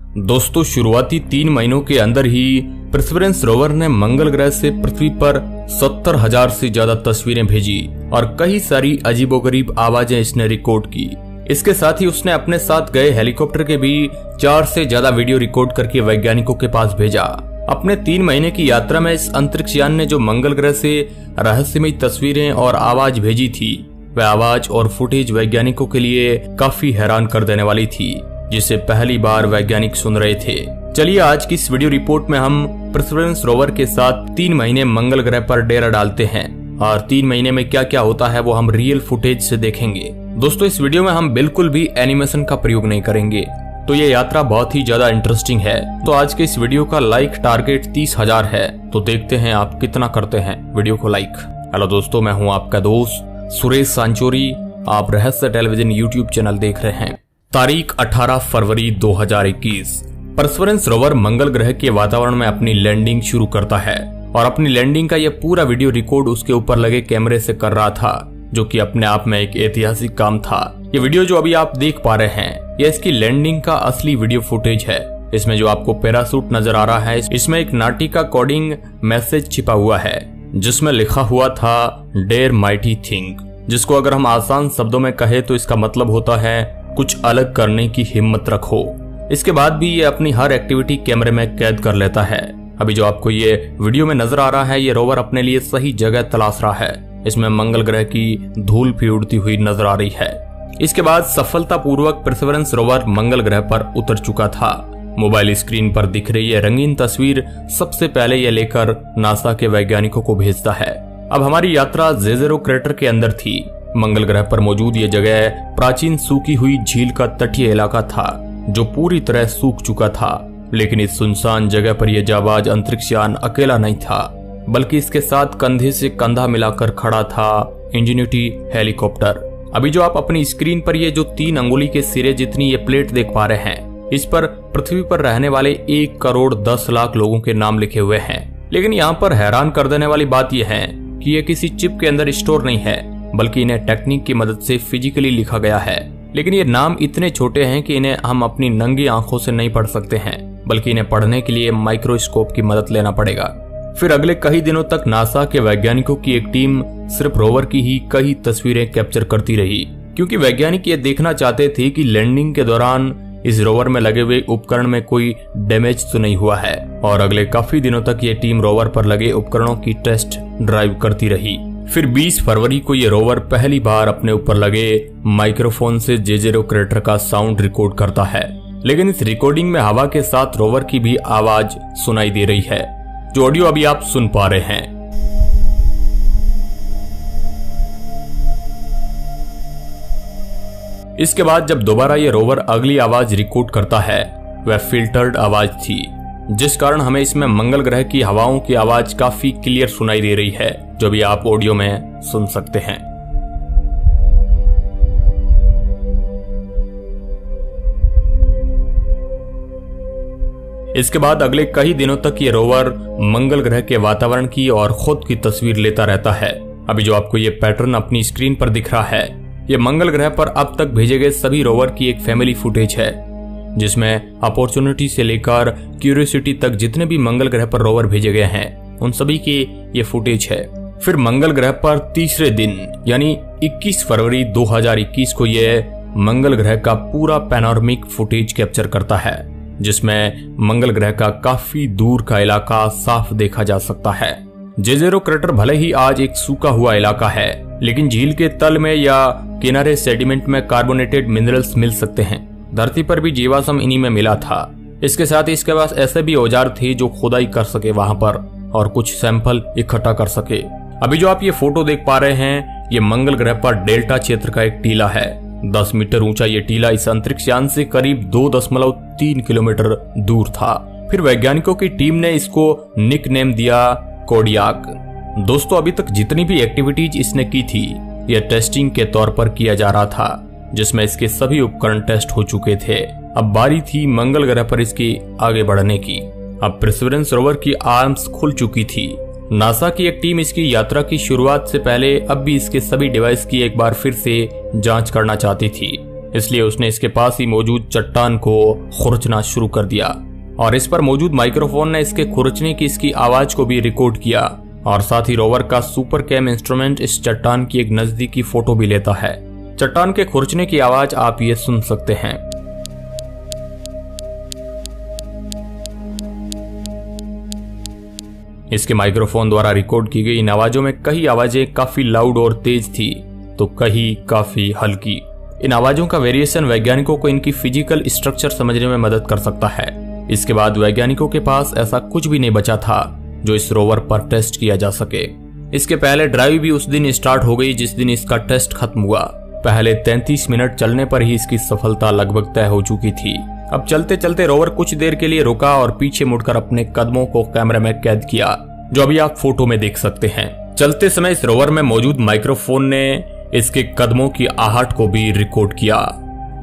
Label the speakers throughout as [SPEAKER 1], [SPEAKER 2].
[SPEAKER 1] दोस्तों, शुरुआती 3 महीनों के अंदर ही परसिवरेंस रोवर ने मंगल ग्रह से पृथ्वी पर 70,000 से ज्यादा तस्वीरें भेजी और कई सारी अजीबोगरीब आवाजें इसने रिकॉर्ड की। इसके साथ ही उसने अपने साथ गए हेलीकॉप्टर के भी 4 से ज्यादा वीडियो रिकॉर्ड करके वैज्ञानिकों के पास भेजा। अपने 3 महीने की यात्रा में इस अंतरिक्ष यान ने जो मंगल ग्रह से रहस्यमयी तस्वीरें और आवाज भेजी थी, वह आवाज और फुटेज वैज्ञानिकों के लिए काफी हैरान कर देने वाली थी, जिसे पहली बार वैज्ञानिक सुन रहे थे। चलिए आज की इस वीडियो रिपोर्ट में हम परसिवरेंस रोवर के साथ 3 महीने मंगल ग्रह पर डेरा डालते हैं और 3 महीने में क्या क्या होता है वो हम रियल फुटेज से देखेंगे। दोस्तों, इस वीडियो में हम बिल्कुल भी एनिमेशन का प्रयोग नहीं करेंगे, तो ये यात्रा बहुत ही ज्यादा इंटरेस्टिंग है। तो आज के इस वीडियो का लाइक टारगेट 30,000 है, तो देखते हैं आप कितना करते हैं वीडियो को लाइक। हेलो दोस्तों, मैं हूं आपका दोस्त सुरेश सांचोरी। आप रहस्य टेलीविजन यूट्यूब चैनल देख रहे हैं। तारीख 18 फरवरी 2021। परसिवरेंस रोवर मंगल ग्रह के वातावरण में अपनी लैंडिंग शुरू करता है और अपनी लैंडिंग का यह पूरा वीडियो रिकॉर्ड उसके ऊपर लगे कैमरे से कर रहा था, जो कि अपने आप में एक ऐतिहासिक काम था। ये वीडियो जो अभी आप देख पा रहे हैं, यह इसकी लैंडिंग का असली वीडियो फुटेज है। इसमें जो आपको पैरासूट नजर आ रहा है, इसमें एक नाटिका कोडिंग मैसेज छिपा हुआ है, जिसमें लिखा हुआ था डेयर माइटी थिंक, जिसको अगर हम आसान शब्दों में कहे तो इसका मतलब होता है कुछ अलग करने की हिम्मत रखो। इसके बाद भी ये अपनी हर एक्टिविटी कैमरे में कैद कर लेता है। अभी जो आपको ये वीडियो में नजर आ रहा है, ये रोवर अपने लिए सही जगह तलाश रहा है। इसमें मंगल ग्रह की धूल भी उड़ती हुई नजर आ रही है। इसके बाद सफलतापूर्वक परसिवरेंस रोवर मंगल ग्रह पर उतर चुका था। मोबाइल स्क्रीन पर दिख रही ये रंगीन तस्वीर सबसे पहले ये लेकर नासा के वैज्ञानिकों को भेजता है। अब हमारी यात्रा जेजेरो क्रेटर के अंदर थी। मंगल ग्रह पर मौजूद ये जगह प्राचीन सूखी हुई झील का तटीय इलाका था, जो पूरी तरह सूख चुका था। लेकिन इस सुनसान जगह पर यह जाबाज अंतरिक्ष यान अकेला नहीं था, बल्कि इसके साथ कंधे से कंधा मिलाकर खड़ा था इंजेन्यूटी हेलीकॉप्टर। अभी जो आप अपनी स्क्रीन पर ये जो 3 अंगुली के सिरे जितनी ये प्लेट देख पा रहे हैं, इस पर पृथ्वी पर रहने वाले 1 करोड़ 10 लाख लोगों के नाम लिखे हुए हैं। लेकिन यहाँ पर हैरान कर देने वाली बात यह है कि ये किसी चिप के अंदर स्टोर नहीं है, बल्कि इन्हें टेक्निक की मदद से फिजिकली लिखा गया है। लेकिन ये नाम इतने छोटे हैं कि इन्हें हम अपनी नंगी आंखों से नहीं पढ़ सकते हैं, बल्कि इन्हें पढ़ने के लिए माइक्रोस्कोप की मदद लेना पड़ेगा। फिर अगले कई दिनों तक नासा के वैज्ञानिकों की एक टीम सिर्फ रोवर की ही कई तस्वीरें कैप्चर करती रही, क्योंकि वैज्ञानिक ये देखना चाहते थे कि लैंडिंग के दौरान इस रोवर में लगे हुए उपकरण में कोई डैमेज तो नहीं हुआ है। और अगले काफी दिनों तक ये टीम रोवर पर लगे उपकरणों की टेस्ट ड्राइव करती रही। फिर 20 फरवरी को ये रोवर पहली बार अपने ऊपर लगे माइक्रोफोन से जेजेरो क्रेटर का साउंड रिकॉर्ड करता है। लेकिन इस रिकॉर्डिंग में हवा के साथ रोवर की भी आवाज सुनाई दे रही है, जो ऑडियो अभी आप सुन पा रहे हैं। इसके बाद जब दोबारा ये रोवर अगली आवाज रिकॉर्ड करता है, वह फिल्टर्ड आवाज थी, जिस कारण हमें इसमें मंगल ग्रह की हवाओं की आवाज काफी क्लियर सुनाई दे रही है, जो भी आप ऑडियो में सुन सकते हैं। इसके बाद अगले कई दिनों तक ये रोवर मंगल ग्रह के वातावरण की और खुद की तस्वीर लेता रहता है। अभी जो आपको ये पैटर्न अपनी स्क्रीन पर दिख रहा है, ये मंगल ग्रह पर अब तक भेजे गए सभी रोवर की एक फैमिली फुटेज है, जिसमें अपॉर्चुनिटी से लेकर क्यूरियोसिटी तक जितने भी मंगल ग्रह पर रोवर भेजे गए हैं, उन सभी की ये फुटेज है। फिर मंगल ग्रह पर तीसरे दिन यानी 21 फरवरी 2021 को यह मंगल ग्रह का पूरा पैनोरामिक फुटेज कैप्चर करता है, जिसमें मंगल ग्रह का काफी दूर का इलाका साफ देखा जा सकता है। जेजेरो क्रेटर भले ही आज एक सूखा हुआ इलाका है, लेकिन झील के तल में या किनारे सेडिमेंट में कार्बोनेटेड मिनरल्स मिल सकते हैं। धरती पर भी जीवाश्म इन्हीं में मिला था। इसके साथ ही इसके पास ऐसे भी औजार थे जो खुदाई कर सके वहां पर और कुछ सैंपल इकट्ठा कर सके। अभी जो आप ये फोटो देख पा रहे हैं, ये मंगल ग्रह पर डेल्टा क्षेत्र का एक टीला है। 10 मीटर ऊंचा ये टीला इस अंतरिक्ष यान से करीब 2.3 किलोमीटर दूर था। फिर वैज्ञानिकों की टीम ने इसको निक नेम दिया कोडियाक। दोस्तों, अभी तक जितनी भी एक्टिविटीज इसने की थी, यह टेस्टिंग के तौर पर किया जा रहा था, जिसमें इसके सभी उपकरण टेस्ट हो चुके थे। अब बारी थी मंगल ग्रह पर इसकी आगे बढ़ने की। अब परसिवरेंस रोवर की आर्म्स खुल चुकी थी। नासा की एक टीम इसकी यात्रा की शुरुआत से पहले अब भी इसके सभी डिवाइस की एक बार फिर से जांच करना चाहती थी। इसलिए उसने इसके पास ही मौजूद चट्टान को खुरचना शुरू कर दिया और इस पर मौजूद माइक्रोफोन ने इसके खुरचने की इसकी आवाज को भी रिकॉर्ड किया और साथ ही रोवर का सुपर कैम इंस्ट्रूमेंट इस चट्टान की एक नजदीकी फोटो भी लेता है। चट्टान के खुरचने की आवाज आप ये सुन सकते हैं। इसके माइक्रोफोन द्वारा रिकॉर्ड की गई इन आवाजों में कई आवाजें काफी लाउड और तेज थी तो कई काफी हल्की। इन आवाजों का वेरिएशन वैज्ञानिकों को इनकी फिजिकल स्ट्रक्चर समझने में मदद कर सकता है। इसके बाद वैज्ञानिकों के पास ऐसा कुछ भी नहीं बचा था जो इस रोवर पर टेस्ट किया जा सके। इसके पहले ड्राइव भी उस दिन स्टार्ट हो गई जिस दिन इसका टेस्ट खत्म हुआ। पहले 33 मिनट चलने पर ही इसकी सफलता लगभग तय हो चुकी थी। अब चलते चलते रोवर कुछ देर के लिए रुका और पीछे मुड़कर अपने कदमों को कैमरे में कैद किया, जो अभी आप फोटो में देख सकते हैं। चलते समय इस रोवर में मौजूद माइक्रोफोन ने इसके कदमों की आहट को भी रिकॉर्ड किया।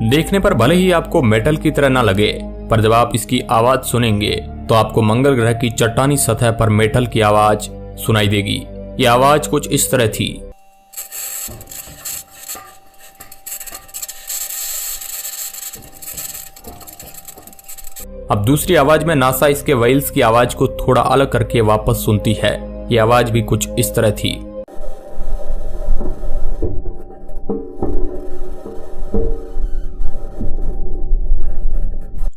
[SPEAKER 1] देखने पर भले ही आपको मेटल की तरह न लगे, पर जब आप इसकी आवाज सुनेंगे तो आपको मंगल ग्रह की चट्टानी सतह पर मेटल की आवाज सुनाई देगी। ये आवाज कुछ इस तरह थी। अब दूसरी आवाज में नासा इसके व्हील्स की आवाज को थोड़ा अलग करके वापस सुनती है। ये आवाज भी कुछ इस तरह थी।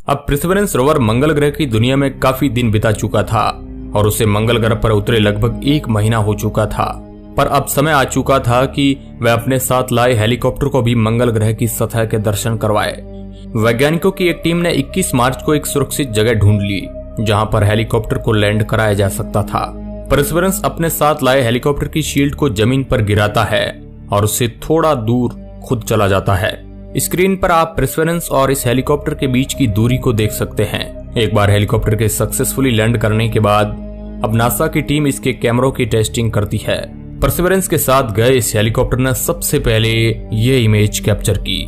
[SPEAKER 1] अब परसिवरेंस रोवर मंगल ग्रह की दुनिया में काफी दिन बिता चुका था और उसे मंगल ग्रह पर उतरे लगभग 1 महीना हो चुका था, पर अब समय आ चुका था कि वह अपने साथ लाए हेलीकॉप्टर को भी मंगल ग्रह की सतह के दर्शन करवाए। वैज्ञानिकों की एक टीम ने 21 मार्च को एक सुरक्षित जगह ढूंढ ली जहां पर हेलीकॉप्टर को लैंड कराया जा सकता था। परसिवरेंस अपने साथ लाए हेलीकॉप्टर की शील्ड को जमीन पर गिराता है और उससे थोड़ा दूर खुद चला जाता है। स्क्रीन पर आप परसिवरेंस और इस हेलीकॉप्टर के बीच की दूरी को देख सकते हैं। एक बार हेलीकॉप्टर के सक्सेसफुली लैंड करने के बाद अब नासा की टीम इसके कैमरों की टेस्टिंग करती है। परसिवरेंस के साथ गए इस हेलीकॉप्टर ने सबसे पहले ये इमेज कैप्चर की।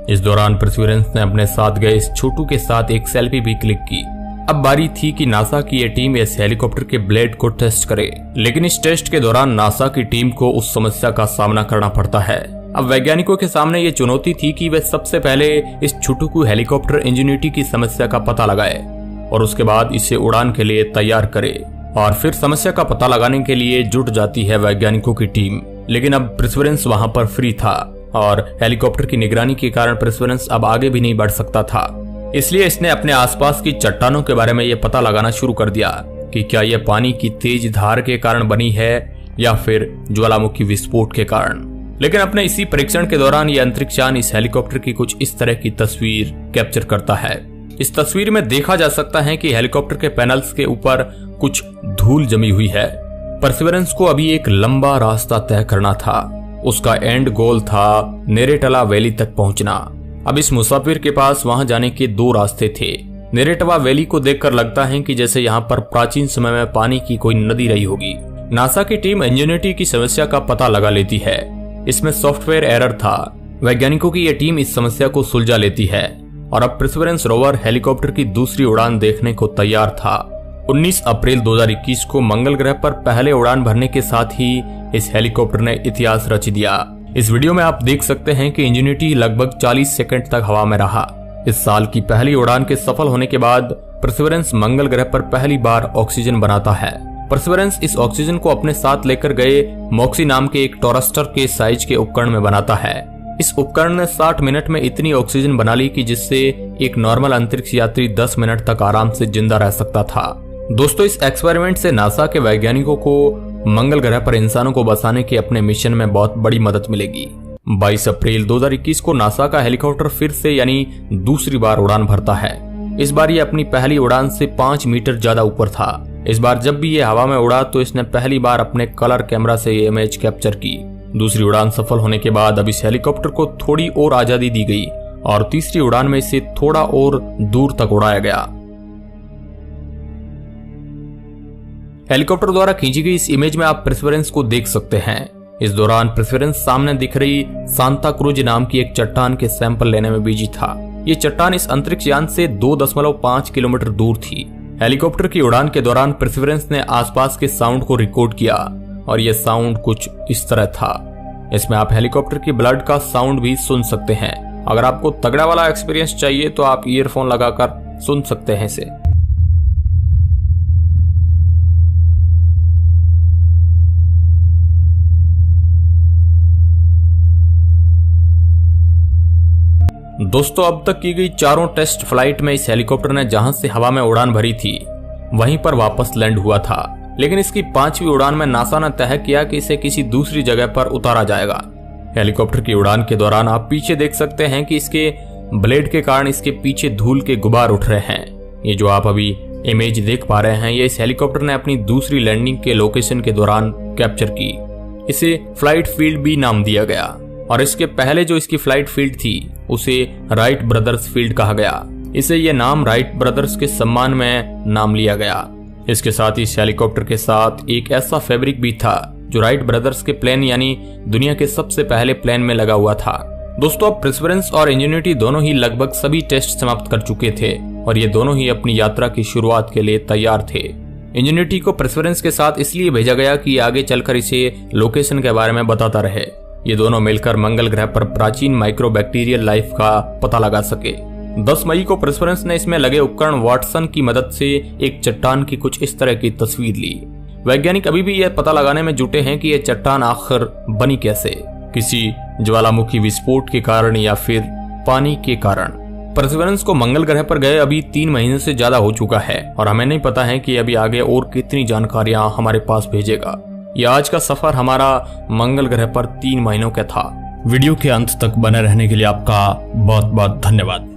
[SPEAKER 1] इस दौरान परसिवरेंस ने अपने साथ गए इस छोटू के साथ एक सेल्फी भी क्लिक की। अब बारी थी कि नासा की ये टीम इस हेलीकॉप्टर के ब्लेड को टेस्ट करे, लेकिन इस टेस्ट के दौरान नासा की टीम को उस समस्या का सामना करना पड़ता है। अब वैज्ञानिकों के सामने ये चुनौती थी कि वे सबसे पहले इस छुटुकू हेलीकॉप्टर इंजेन्युइटी की समस्या का पता लगाए और उसके बाद इसे उड़ान के लिए तैयार करे और फिर समस्या का पता लगाने के लिए जुट जाती है वैज्ञानिकों की टीम। लेकिन अब परसिवरेंस वहां पर फ्री था और हेलीकॉप्टर की निगरानी के कारण परसिवरेंस अब आगे भी नहीं बढ़ सकता था। इसलिए इसने अपने आसपास की चट्टानों के बारे में यह पता लगाना शुरू कर दिया कि क्या यह पानी की तेज धार के कारण बनी है या फिर ज्वालामुखी विस्फोट के कारण। लेकिन अपने इसी परीक्षण के दौरान यह अंतरिक्षयान इस हेलीकॉप्टर की कुछ इस तरह की तस्वीर कैप्चर करता है। इस तस्वीर में देखा जा सकता है कि हेलीकॉप्टर के पैनल्स के ऊपर कुछ धूल जमी हुई है। परसिवरेंस को अभी एक लंबा रास्ता तय करना था। उसका एंड गोल था नेरेटला वैली तक पहुंचना। अब इस मुसाफिर के पास वहां जाने के 2 रास्ते थे। नेरेटवा वैली को देखकर लगता है कि जैसे यहाँ पर प्राचीन समय में पानी की कोई नदी रही होगी। नासा की टीम इंजेन्युइटी की समस्या का पता लगा लेती है। इसमें सॉफ्टवेयर एरर था। वैज्ञानिकों की यह टीम इस समस्या को सुलझा लेती है और अब परसिवरेंस रोवर हेलीकॉप्टर की दूसरी उड़ान देखने को तैयार था। 19 अप्रैल 2021 को मंगल ग्रह पर पहले उड़ान भरने के साथ ही इस हेलीकॉप्टर ने इतिहास रच दिया। इस वीडियो में आप देख सकते हैं कि इंजेन्युइटी लगभग 40 सेकंड तक हवा में रहा। इस साल की पहली उड़ान के सफल होने के बाद परसिवरेंस मंगल ग्रह पर पहली बार ऑक्सीजन बनाता है। परसिवरेंस इस ऑक्सीजन को अपने साथ लेकर गए मॉक्सी नाम के एक टोरस्टर के साइज के उपकरण में बनाता है। इस उपकरण ने 60 मिनट में इतनी ऑक्सीजन बना ली कि जिससे एक नॉर्मल अंतरिक्ष यात्री 10 मिनट तक आराम से जिंदा रह सकता था। दोस्तों, इस एक्सपेरिमेंट से नासा के वैज्ञानिकों को मंगल ग्रह पर इंसानों को बसाने के अपने मिशन में बहुत बड़ी मदद मिलेगी। 22 अप्रैल 2021 को नासा का हेलीकॉप्टर फिर से यानी दूसरी बार उड़ान भरता है। इस बार ये अपनी पहली उड़ान से 5 मीटर ज्यादा ऊपर था। इस बार जब भी ये हवा में उड़ा तो इसने पहली बार अपने कलर कैमरा से ये इमेज कैप्चर की। दूसरी उड़ान सफल होने के बाद अब इस हेलीकॉप्टर को थोड़ी और आजादी दी गई और तीसरी उड़ान में इसे थोड़ा और दूर तक उड़ाया गया। हेलीकॉप्टर द्वारा खींची गई इस इमेज में आप परसिवरेंस को देख सकते हैं। इस दौरान परसिवरेंस सामने दिख रही सांता क्रूज नाम की एक चट्टान के सैंपल लेने में बिजी था। ये चट्टान इस अंतरिक्ष यान से 2.5 किलोमीटर दूर थी। हेलीकॉप्टर की उड़ान के दौरान परसिवरेंस ने आसपास के साउंड को रिकॉर्ड किया और यह साउंड कुछ इस तरह था। इसमें आप हेलीकॉप्टर की ब्लड का साउंड भी सुन सकते हैं। अगर आपको तगड़ा वाला एक्सपीरियंस चाहिए तो आप ईयरफोन लगाकर सुन सकते हैं इसे। दोस्तों, अब तक की गई चारों टेस्ट फ्लाइट में इस हेलीकॉप्टर ने जहां से हवा में उड़ान भरी थी वहीं पर वापस लैंड हुआ था, लेकिन इसकी 5वीं उड़ान में नासा ने तय किया कि इसे किसी दूसरी जगह पर उतारा जाएगा। हेलीकॉप्टर की उड़ान के दौरान आप पीछे देख सकते हैं कि इसके ब्लेड के कारण इसके पीछे धूल के गुबार उठ रहे हैं। ये जो आप अभी इमेज देख पा रहे हैं, ये इस हेलीकॉप्टर ने अपनी दूसरी लैंडिंग के लोकेशन के दौरान कैप्चर की। इसे फ्लाइट फील्ड भी नाम दिया गया और इसके पहले जो इसकी फ्लाइट फील्ड थी उसे राइट ब्रदर्स फील्ड कहा गया। इसे ये नाम राइट ब्रदर्स के सम्मान में नाम लिया गया। इसके साथ ही इस हेलीकॉप्टर के साथ एक ऐसा फैब्रिक भी था जो राइट ब्रदर्स के प्लेन यानी दुनिया के सबसे पहले प्लेन में लगा हुआ था। दोस्तों, अब परसिवरेंस और इंजेन्युइटी दोनों ही लगभग सभी टेस्ट समाप्त कर चुके थे और ये दोनों ही अपनी यात्रा की शुरुआत के लिए तैयार थे। इंजेन्युइटी को परसिवरेंस के साथ इसलिए भेजा गया कि आगे चलकर इसे लोकेशन के बारे में बताता रहे। ये दोनों मिलकर मंगल ग्रह पर प्राचीन माइक्रोबैक्टीरियल लाइफ का पता लगा सके। 10 मई को परसिवरेंस ने इसमें लगे उपकरण वाटसन की मदद से एक चट्टान की कुछ इस तरह की तस्वीर ली। वैज्ञानिक अभी भी यह पता लगाने में जुटे हैं कि यह चट्टान आखिर बनी कैसे, किसी ज्वालामुखी विस्फोट के कारण या फिर पानी के कारण। परसिवरेंस को मंगल ग्रह पर गए अभी 3 महीने से ज्यादा हो चुका है और हमें नहीं पता है कि अभी आगे और कितनी जानकारियां हमारे पास भेजेगा। यह आज का सफर हमारा मंगल ग्रह पर 3 महीनों का था। वीडियो के अंत तक बने रहने के लिए आपका बहुत बहुत धन्यवाद।